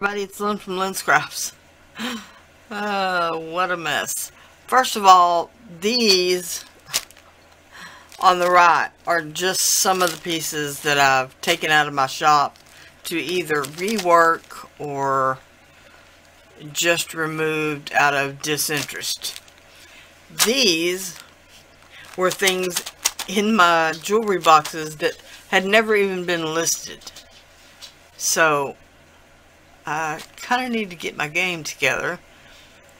Everybody, it's Lyn from Lyn's Crafts. What a mess. First of all, these on the right are just some of the pieces that I've taken out of my shop to either rework or just removed out of disinterest. These were things in my jewelry boxes that had never even been listed. So I kind of need to get my game together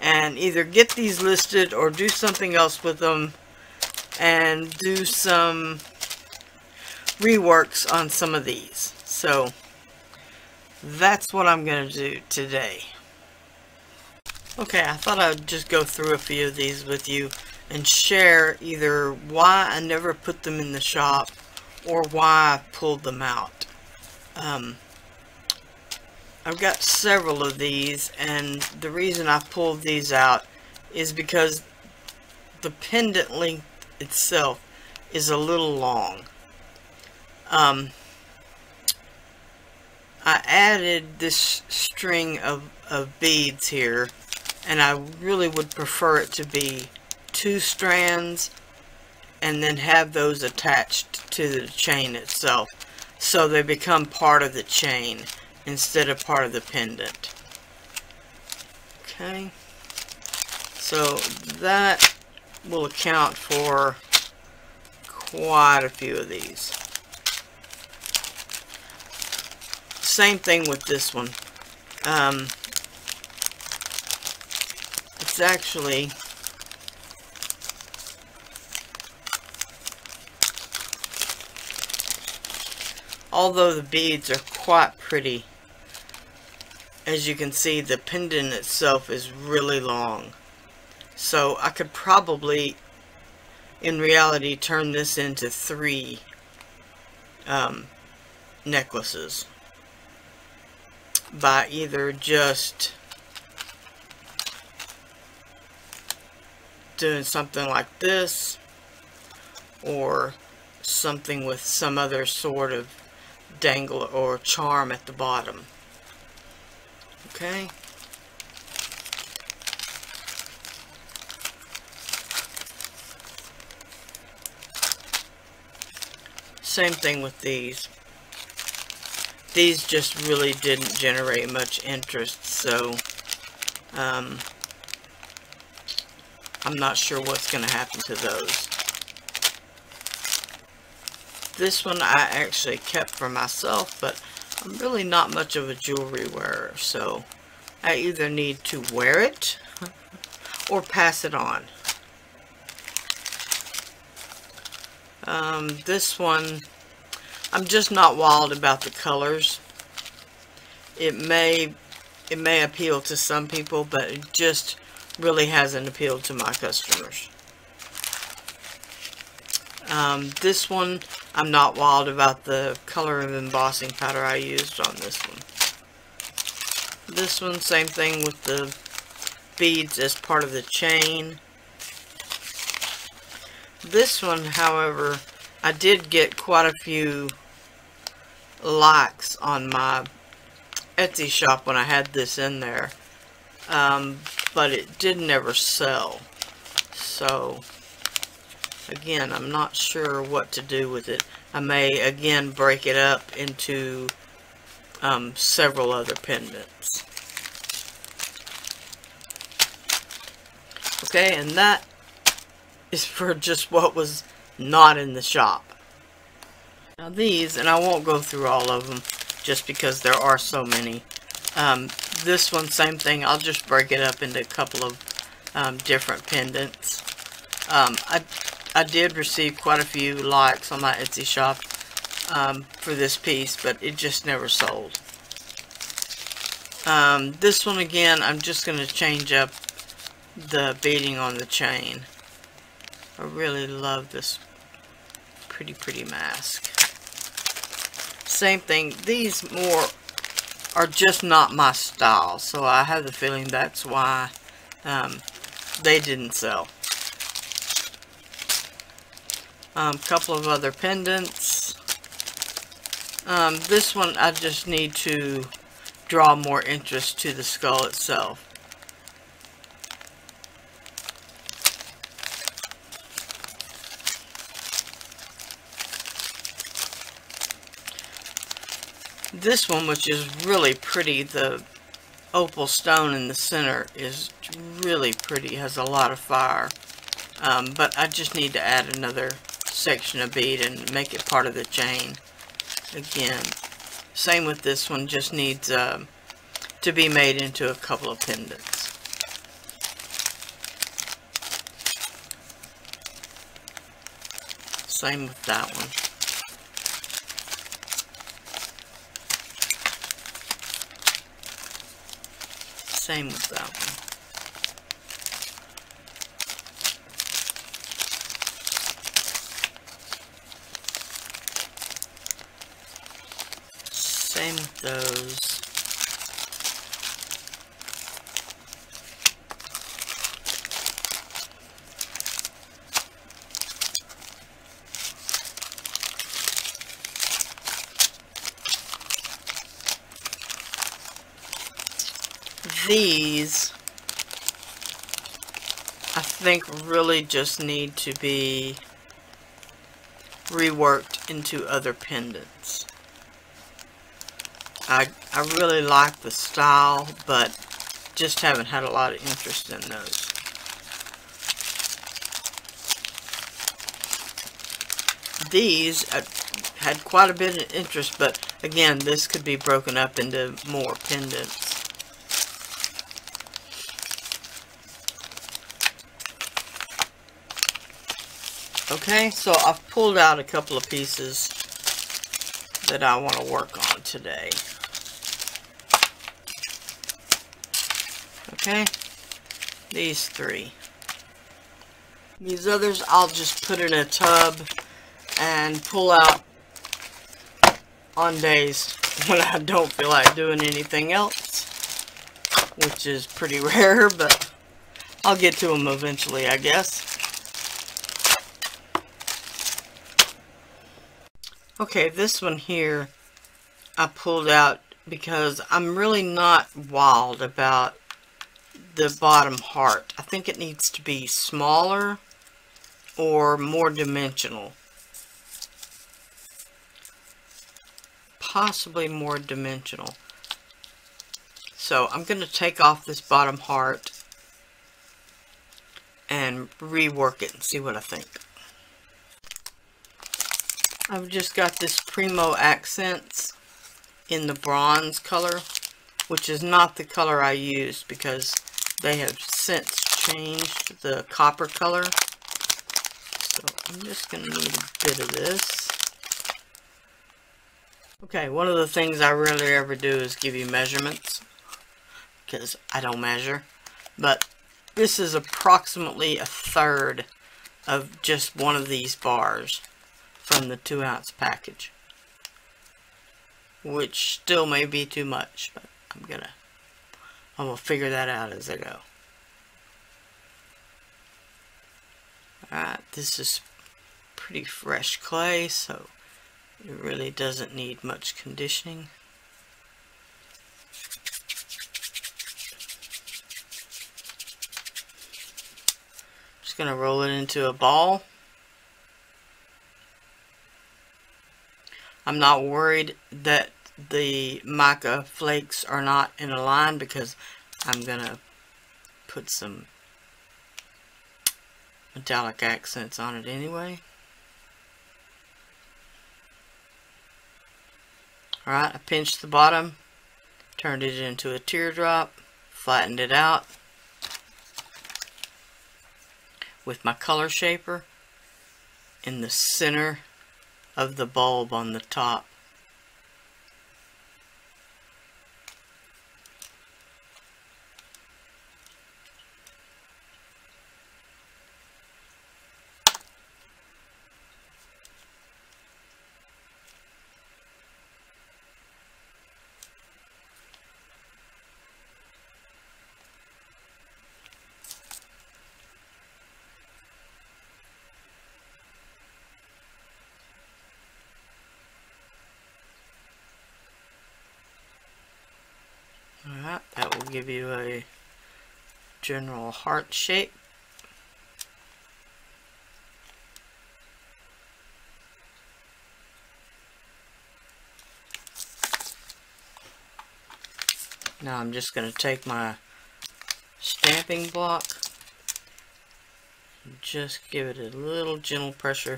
and either get these listed or do something else with them and do some reworks on some of these. So that's what I'm going to do today. Okay, I thought I'd just go through a few of these with you and share either why I never put them in the shop or why I pulled them out. I've got several of these, and the reason I pulled these out is because the pendant length itself is a little long. I added this string of beads here, and I really would prefer it to be 2 strands and then have those attached to the chain itself so they become part of the chain instead of part of the pendant. Okay, so that will account for quite a few of these. Same thing with this one. It's actually although the beads are quite pretty, as you can see, the pendant itself is really long. So I could probably, in reality, turn this into 3 necklaces by either just doing something like this or something with some other sort of dangle or charm at the bottom. Okay. Same thing with these. These just really didn't generate much interest, so I'm not sure what's going to happen to those. This one I actually kept for myself, but I'm really not much of a jewelry wearer, so I either need to wear it or pass it on. This one, I'm just not wild about the colors. It may appeal to some people, but it just really hasn't appealed to my customers. This one, I'm not wild about the color of embossing powder I used on this one. This one, same thing with the beads as part of the chain. This one, however, I did get quite a few likes on my Etsy shop when I had this in there, but it didn't ever sell. So again, I'm not sure what to do with it. I may again break it up into several other pendants. Okay, and that is for just what was not in the shop. Now these, and I won't go through all of them just because there are so many. This one, same thing. I'll just break it up into a couple of different pendants. I did receive quite a few likes on my Etsy shop for this piece, but it just never sold. This one again, I'm just going to change up the beading on the chain. I really love this pretty mask. Same thing, these more are just not my style, so I have the feeling that's why they didn't sell. Couple of other pendants. This one I just need to draw more interest to the skull itself. This one, which is really pretty, the opal stone in the center is really pretty, has a lot of fire. But I just need to add another section of bead and make it part of the chain. Again, same with this one, just needs to be made into a couple of pendants. Same with that one. Same with that one. Same with those. These, I think, really just need to be reworked into other pendants. I really like the style, but just haven't had a lot of interest in those. These had quite a bit of interest, but again, this could be broken up into more pendants. Okay, so I've pulled out a couple of pieces that I want to work on today. Okay, these three. These others I'll just put in a tub and pull out on days when I don't feel like doing anything else, which is pretty rare, but I'll get to them eventually, I guess. Okay, this one here I pulled out because I'm really not wild about the bottom heart. I think it needs to be smaller or more dimensional. Possibly more dimensional. So I'm going to take off this bottom heart and rework it and see what I think. I've just got this Primo Accents in the bronze color, which is not the color I used because they have since changed the copper color. So I'm just going to need a bit of this. Okay, one of the things I rarely ever do is give you measurements because I don't measure, but this is approximately a third of just one of these bars from the 2-ounce package, which still may be too much, but I'm gonna figure that out as I go. Alright, this is pretty fresh clay, so it really doesn't need much conditioning. Just gonna roll it into a ball. I'm not worried that the mica flakes are not in a line because I'm gonna put some metallic accents on it anyway. Alright, I pinched the bottom, turned it into a teardrop, flattened it out with my color shaper in the center of the bulb on the top. give you a general heart shape. Now I'm just going to take my stamping block and just give it a little gentle pressure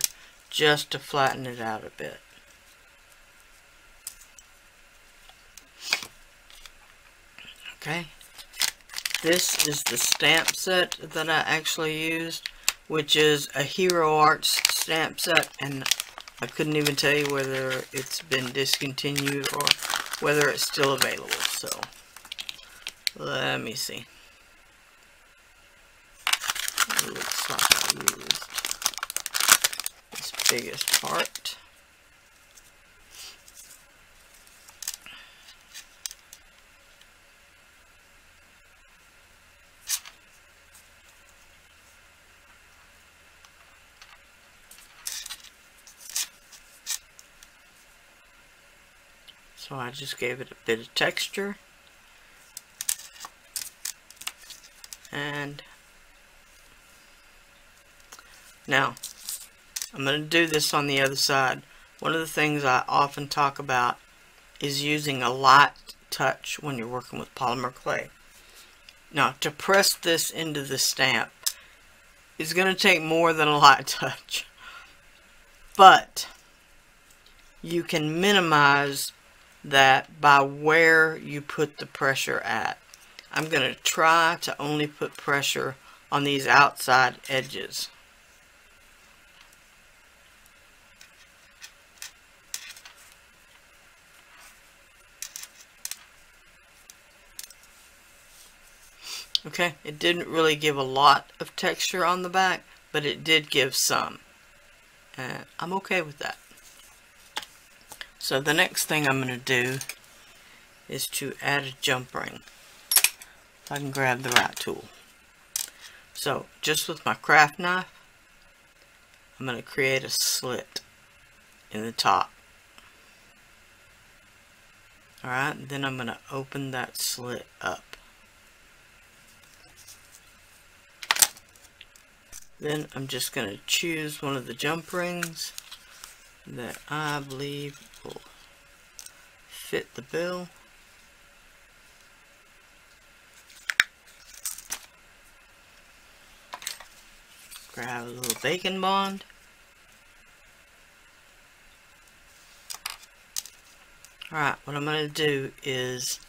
just to flatten it out a bit. Okay, this is the stamp set that I actually used, which is a Hero Arts stamp set, and I couldn't even tell you whether it's been discontinued or whether it's still available. So let me see. It looks like I used this biggest part. So I just gave it a bit of texture. And now I'm going to do this on the other side. One of the things I often talk about is using a light touch when you're working with polymer clay. Now, to press this into the stamp is going to take more than a light touch, but you can minimize that by where you put the pressure at. I'm going to try to only put pressure on these outside edges. Okay, it didn't really give a lot of texture on the back, but it did give some. And I'm okay with that. So the next thing I'm going to do is to add a jump ring. If I can grab the right tool. So just with my craft knife, I'm going to create a slit in the top. Alright, then I'm going to open that slit up. Then I'm just going to choose one of the jump rings that I believe will fit the bill. Grab a little bacon bond. Alright, what I'm going to do is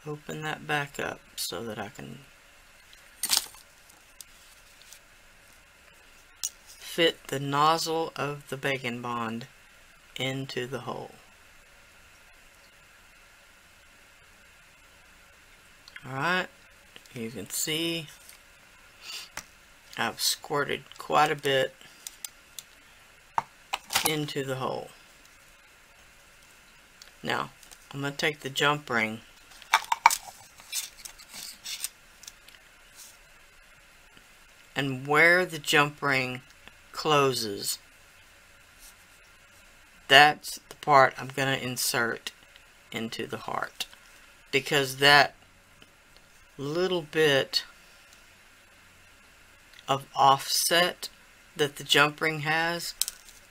open that back up so that I can fit the nozzle of the bacon bond into the hole. Alright, you can see I've squirted quite a bit into the hole. Now, I'm going to take the jump ring and where the jump ring closes, that's the part I'm going to insert into the heart, because that little bit of offset that the jump ring has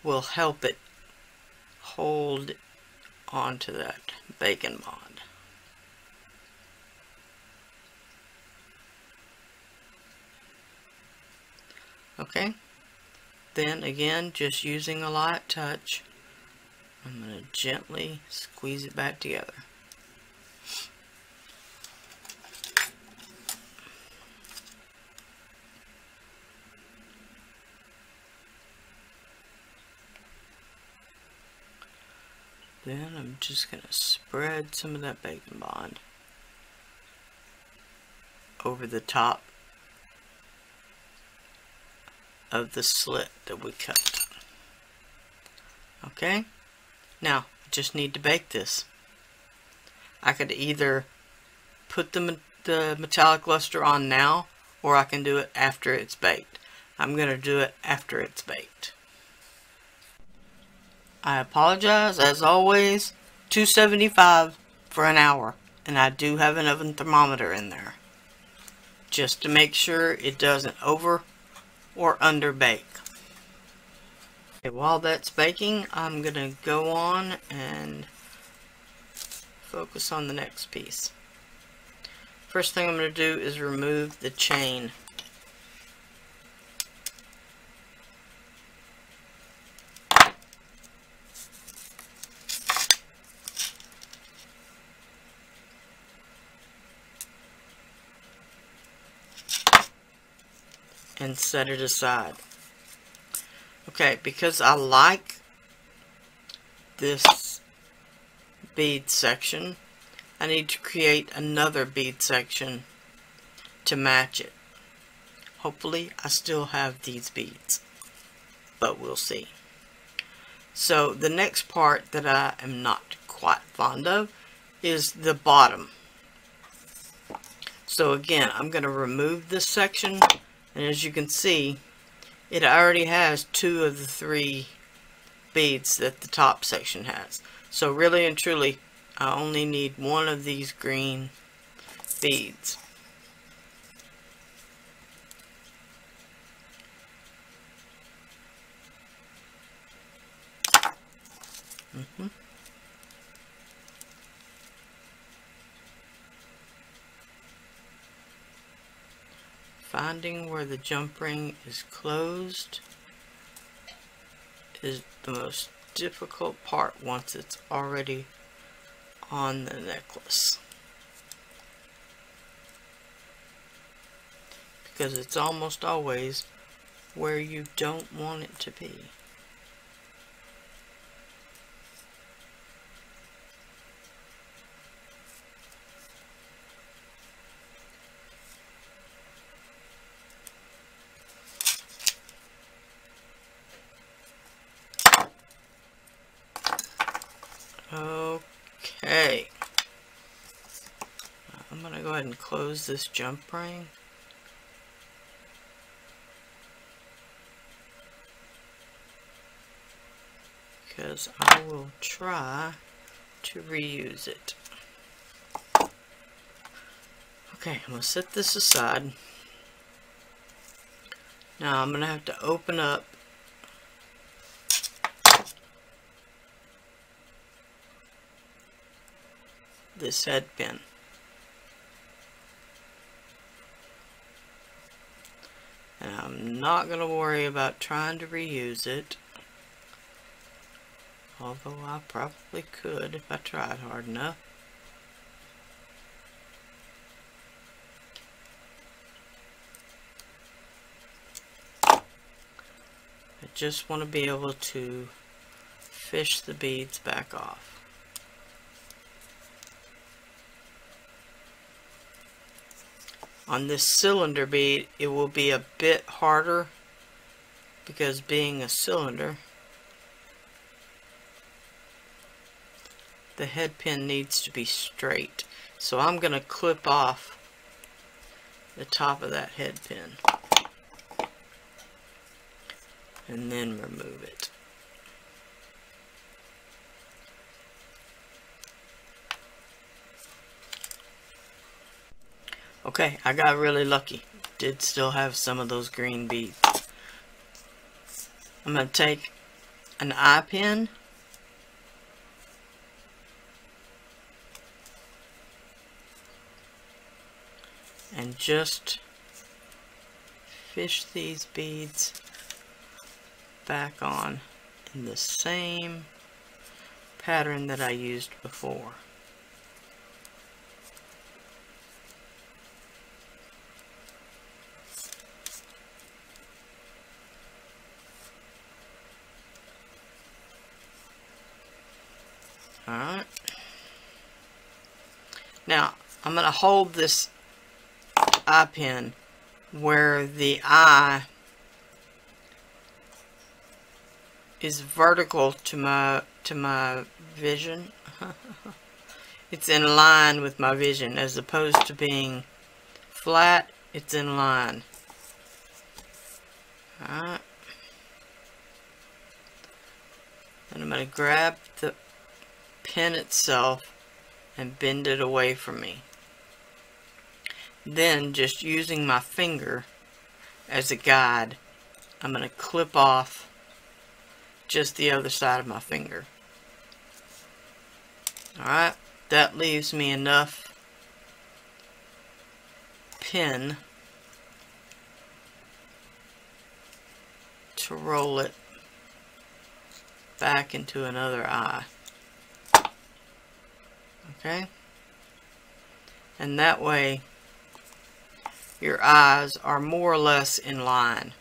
will help it hold onto that bacon bond. Okay, then again, just using a light touch, I'm going to gently squeeze it back together. Then I'm just going to spread some of that bacon bond over the top of the slit that we cut. Okay, now I just need to bake this. I could either put the metallic luster on now, or I can do it after it's baked. I'm going to do it after it's baked. I apologize, as always, $2.75 for an hour. And I do have an oven thermometer in there, just to make sure it doesn't over or under bake. Okay, while that's baking, I'm going to go on and focus on the next piece. First thing I'm going to do is remove the chain. And set it aside. Okay, because I like this bead section, I need to create another bead section to match it. Hopefully I still have these beads, but we'll see. So the next part that I am not quite fond of is the bottom. So again, I'm going to remove this section, and as you can see, it already has 2 of the 3 beads that the top section has. So really and truly, I only need 1 of these green beads. Finding where the jump ring is closed is the most difficult part once it's already on the necklace, because it's almost always where you don't want it to be. Okay, I'm going to go ahead and close this jump ring. Because I will try to reuse it. Okay, I'm going to set this aside. Now I'm going to have to open up this head pin. And I'm not going to worry about trying to reuse it, although I probably could if I tried hard enough. I just want to be able to fish the beads back off. On this cylinder bead, it will be a bit harder because being a cylinder, the head pin needs to be straight. So I'm going to clip off the top of that head pin and then remove it. Okay, I got really lucky. Did still have some of those green beads. I'm going to take an eye pin and just fish these beads back on in the same pattern that I used before. Alright. Now, I'm going to hold this eye pin where the eye is vertical to my vision. It's in line with my vision as opposed to being flat. It's in line. Alright. And I'm going to grab the pin itself and bend it away from me. Then, just using my finger as a guide, I'm going to clip off just the other side of my finger. Alright, that leaves me enough pin to roll it back into another eye. Okay? And that way your eyes are more or less in line.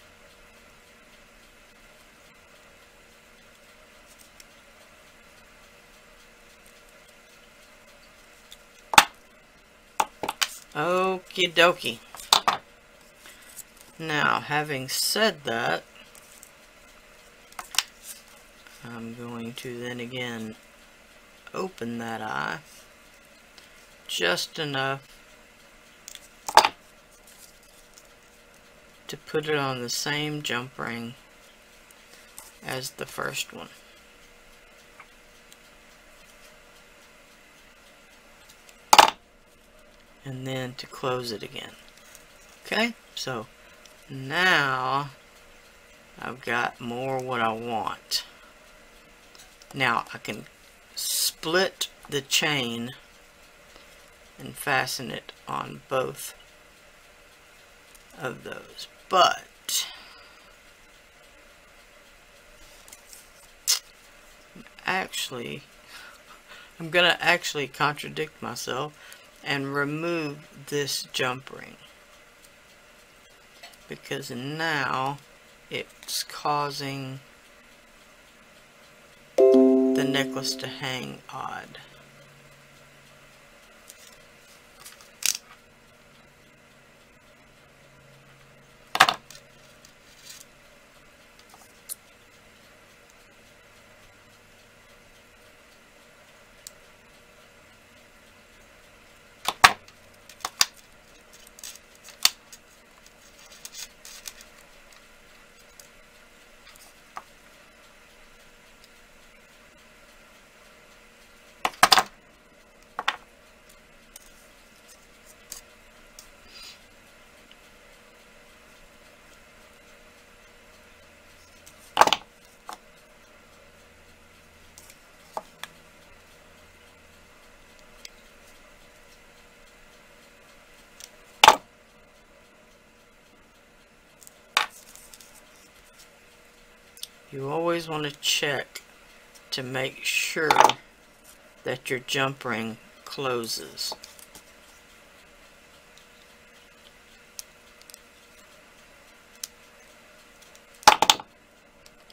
Okie dokie. Now, having said that, I'm going to then again open that eye just enough to put it on the same jump ring as the first one. And then to close it again. Okay, so now I've got more what I want. Now I can split the chain and fasten it on both of those, but I'm gonna actually contradict myself and remove this jump ring, because now it's causing the necklace to hang odd. You always want to check to make sure that your jump ring closes.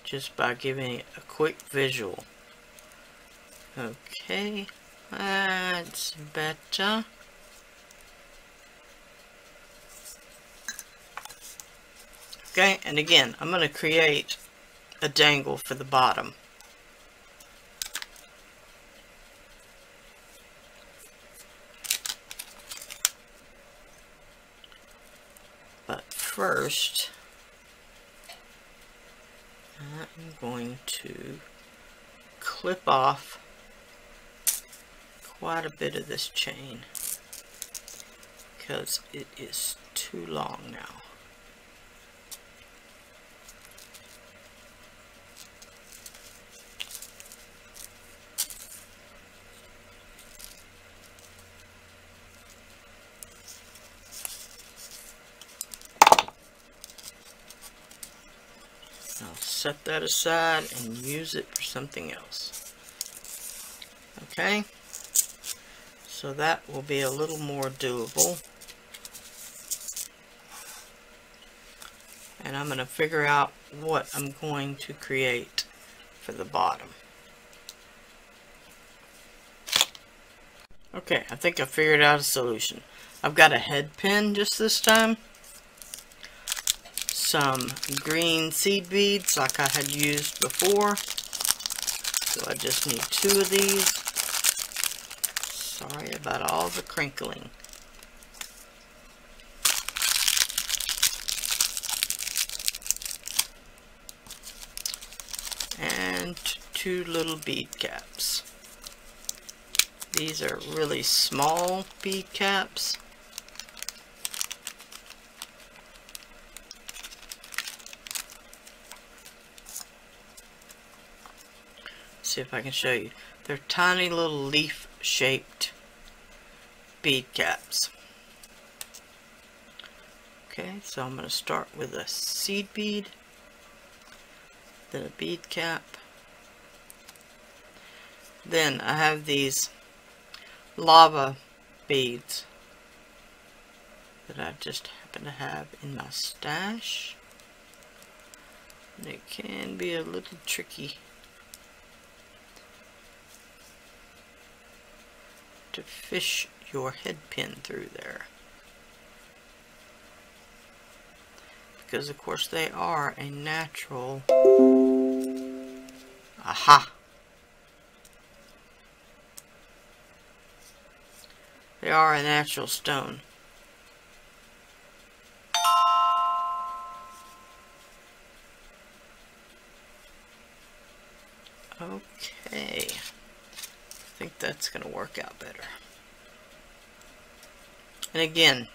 Just by giving it a quick visual. Okay, that's better. Okay, and again, I'm going to create a dangle for the bottom. But first, I'm going to clip off quite a bit of this chain because it is too long now. I'll set that aside and use it for something else. Okay, so that will be a little more doable. And I'm going to figure out what I'm going to create for the bottom. Okay, I think I figured out a solution. I've got a head pin just this time. Some green seed beads like I had used before. So I just need 2 of these. Sorry about all the crinkling. And 2 little bead caps. These are really small bead caps. See if I can show you. They're tiny little leaf shaped bead caps. Okay, so I'm going to start with a seed bead, then a bead cap. Then I have these lava beads that I just happen to have in my stash. And it can be a little tricky to fish your head pin through there, because of course they are a natural, aha, they are a natural stone. Okay, I think that's going to work out better. And again,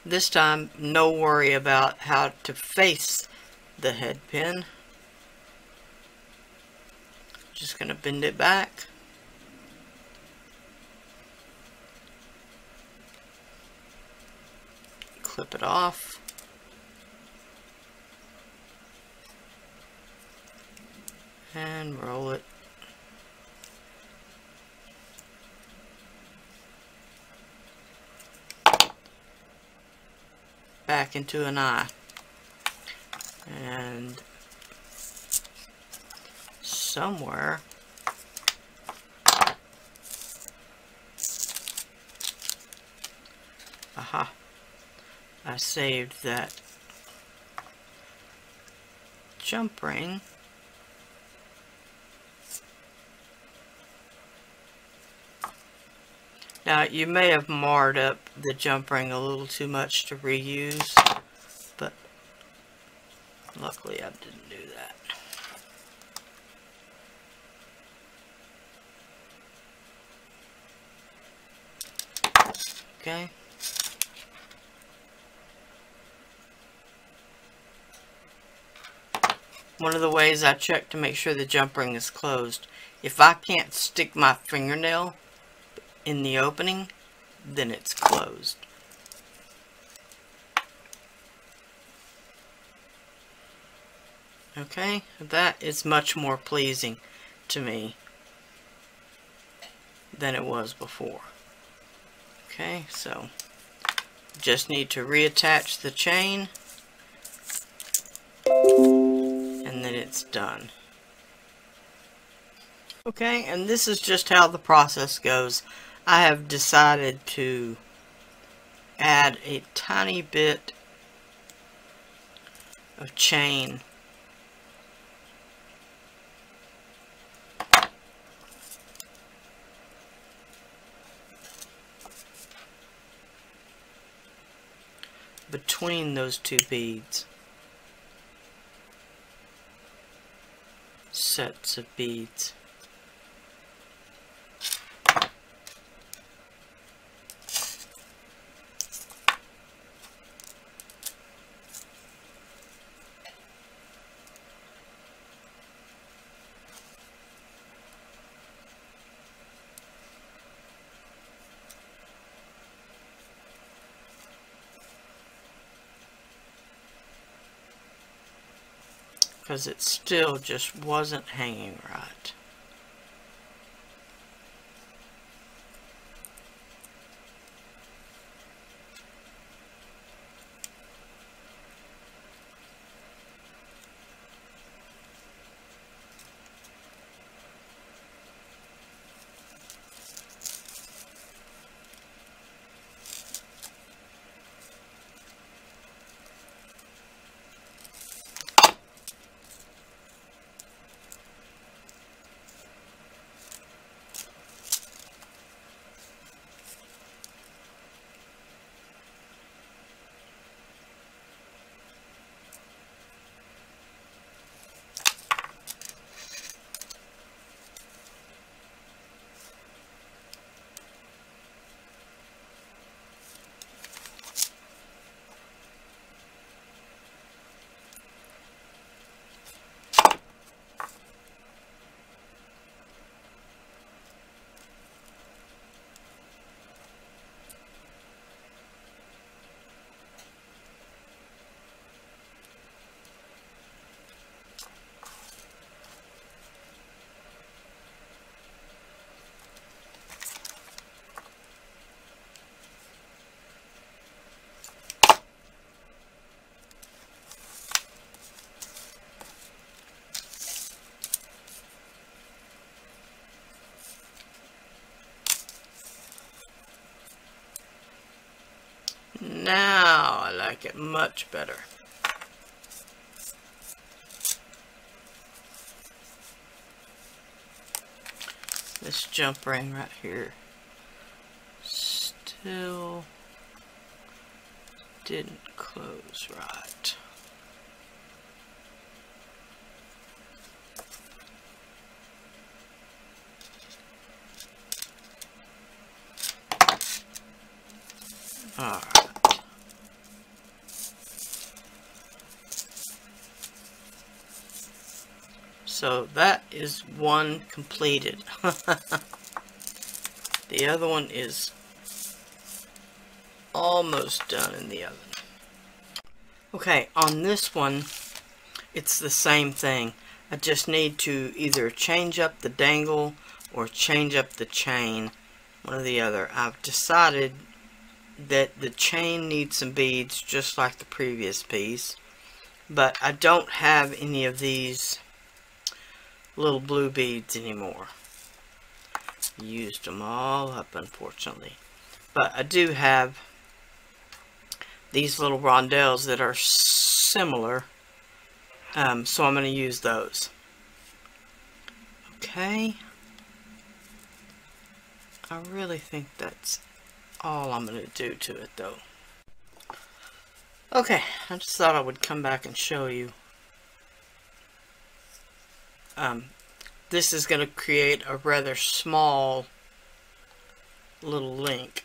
this time no worry about how to face the head pin. Just going to bend it back. Clip it off. And roll it. Back into an eye. And somewhere aha, I saved that jump ring. Now, you may have marred up the jump ring a little too much to reuse, but luckily I didn't do that. Okay. One of the ways I check to make sure the jump ring is closed, if I can't stick my fingernail in the opening, then it's closed. Okay, that is much more pleasing to me than it was before. Okay, so just need to reattach the chain and then it's done. Okay, and this is just how the process goes. I have decided to add a tiny bit of chain between those two beads. Sets of beads. Because it still just wasn't hanging right. Now I like it much better. This jump ring right here still didn't close right. Alright. So that is one completed. The other one is almost done in the oven. Okay, on this one, it's the same thing. I just need to either change up the dangle or change up the chain, one or the other. I've decided that the chain needs some beads just like the previous piece, but I don't have any of these little blue beads anymore. Used them all up, unfortunately. But I do have these little rondelles that are similar, so I'm going to use those. Okay. I really think that's all I'm going to do to it, though. Okay, I just thought I would come back and show you. This is going to create a rather small little link.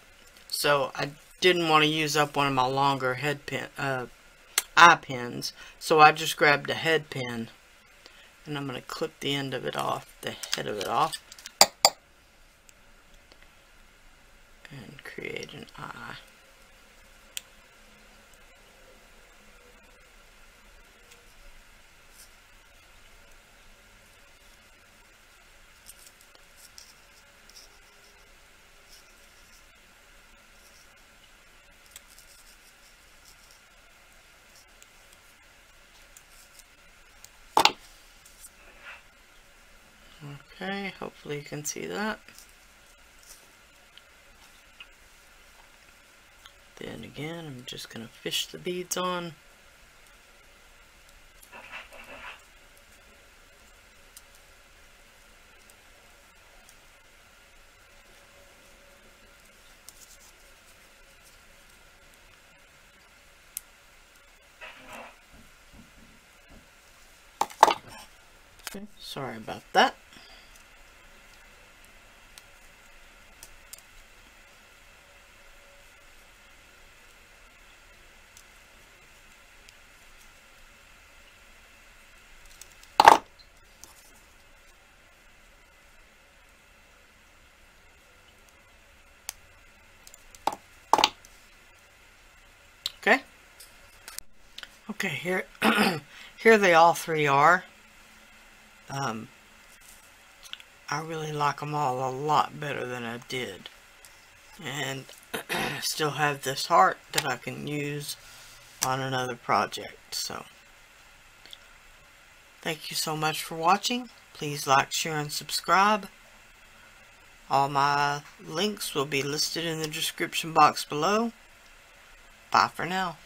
So I didn't want to use up one of my longer head pin, eye pins. So I just grabbed a head pin and I'm going to clip the end of it off, the head of it off, and create an eye. Okay, hopefully you can see that. Then again, I'm just going to fish the beads on. Okay, sorry about that. Okay. Okay, here here they all three are. I really like them all a lot better than I did. And still have this heart that I can use on another project. So, thank you so much for watching. Please like, share, and subscribe. All my links will be listed in the description box below. Bye for now.